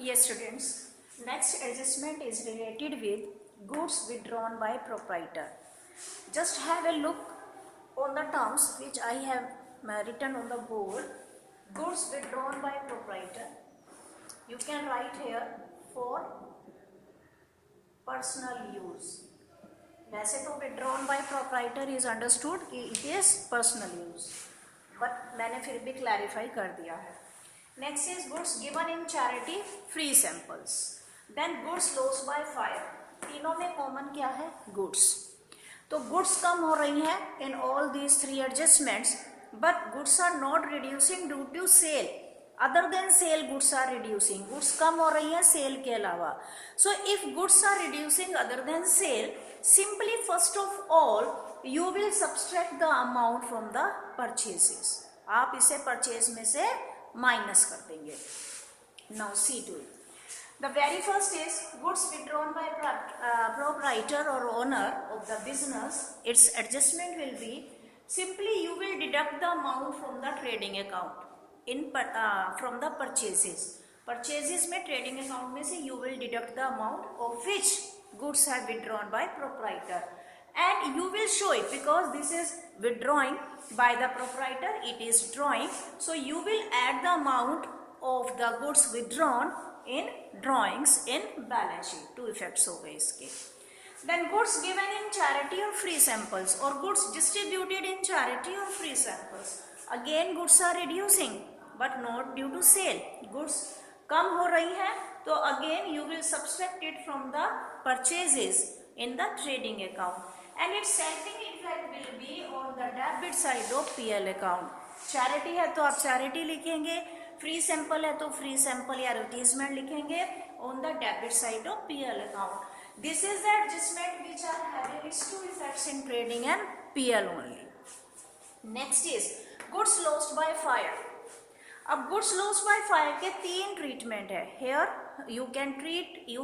Yes, students. Next adjustment is related with goods withdrawn by proprietor. Just have a look on the terms which I have written on the board. Goods withdrawn by proprietor. You can write here for personal use. वैसे तो withdrawn by proprietor is understood कि it is personal use, but मैंने फिर भी clarify कर दिया है. Next is goods given in charity, free samples. Then goods lost by fire. तीनों में common क्या है? Goods. तो goods कम हो रही हैं in all these three adjustments, but goods are not reducing due to sale. Other than sale, goods are reducing. Goods कम हो रही हैं sale के अलावा. So if goods are reducing other than sale, simply first of all you will subtract the amount from the purchases. आप इसे purchase में से minus कर देंगे. Now see to it. The very first is goods withdrawn by proprietor or owner of the business. Its adjustment will be simply you will deduct the amount from the trading account from the purchases. Purchases में trading account में से you will deduct the amount of which goods are withdrawn by proprietor. And you will show it because this is withdrawing by the proprietor, it is drawing, so you will add the amount of the goods withdrawn in drawings in balance sheet. Two effects हो गए इसके. Then goods given in charity or free samples or goods distributed in charity or free samples. Again goods are reducing but not due to sale. Goods कम हो रही है तो again you will subtract it from the purchases in the trading account. And its helping effect will be on the debit side of PL account. Charity है तो आप charity लिखेंगे, free sample है तो free sample या advertisement लिखेंगे on the debit side of PL account. This is the adjustment which are having its two effects in trading and PL only. Next is goods lost by fire. अब goods lost by fire के तीन treatment है. Here you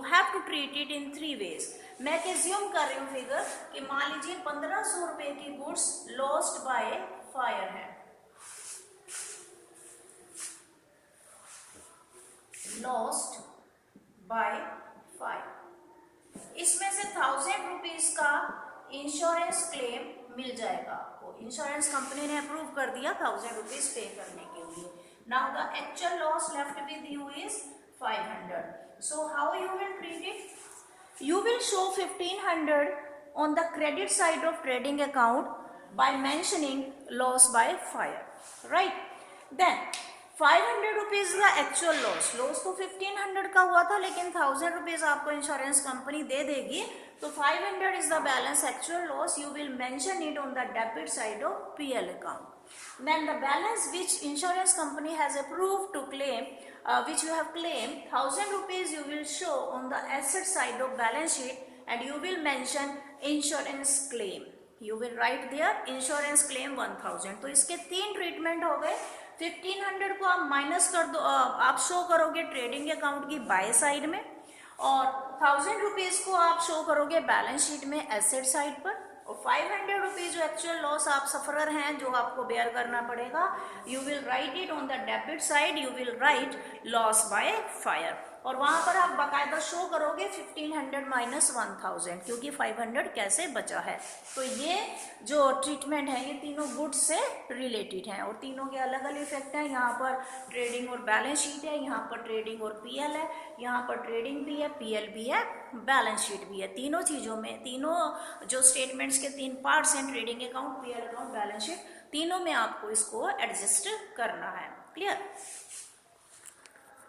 have to treat it in three ways. मैं assume कर रही हूँ figure कि मान लीजिए 1500 रुपए की गुड्स लॉस्ट बाय फायर है. Lost by fire. इसमें से 1000 रुपीज का इंश्योरेंस क्लेम मिल जाएगा आपको. इंश्योरेंस कंपनी ने अप्रूव कर दिया 1000 रुपीज पे करने के लिए. Now the actual loss left with you is 500. So how you will treat it? You will show 1500 on the credit side of trading account by mentioning loss by fire, right? Then 500 rupees का actual loss. Loss तो 1500 का हुआ था लेकिन 1000 rupees आपको insurance company दे देगी तो 500 is the balance actual loss. You will mention it on the debit side of PL account. Then the balance which insurance company has approved to claim, which you have claimed 1000 rupees, you will show on the asset side of balance sheet and you will mention insurance claim. You will write there insurance claim 1000. तो इसके तीन treatment हो गए. 1500 को आप minus कर दो, आप शो करोगे ट्रेडिंग अकाउंट की बाय साइड में और 1000 रुपीज को आप शो करोगे बैलेंस शीट में एसेट साइड पर. और 500 रुपीज जो एक्चुअल लॉस आप सफरर हैं जो आपको बेयर करना पड़ेगा, you will write it on the debit side. You will write loss by fire और वहां पर आप बाकायदा शो करोगे 1500 माइनस 1000 क्योंकि 500 कैसे बचा है. तो ये जो ट्रीटमेंट है ये तीनों गुड्स से रिलेटेड हैं और तीनों के अलग अलग इफेक्ट हैं. यहाँ पर ट्रेडिंग और बैलेंस शीट है, यहाँ पर ट्रेडिंग और पीएल है, यहाँ पर ट्रेडिंग भी है, पीएल भी है, बैलेंस शीट भी है. तीनों चीज़ों में तीनों जो स्टेटमेंट्स के तीन पार्ट्स हैं trading account, PL account, balance sheet, तीनों में आपको इसको एडजस्ट करना है. क्लियर?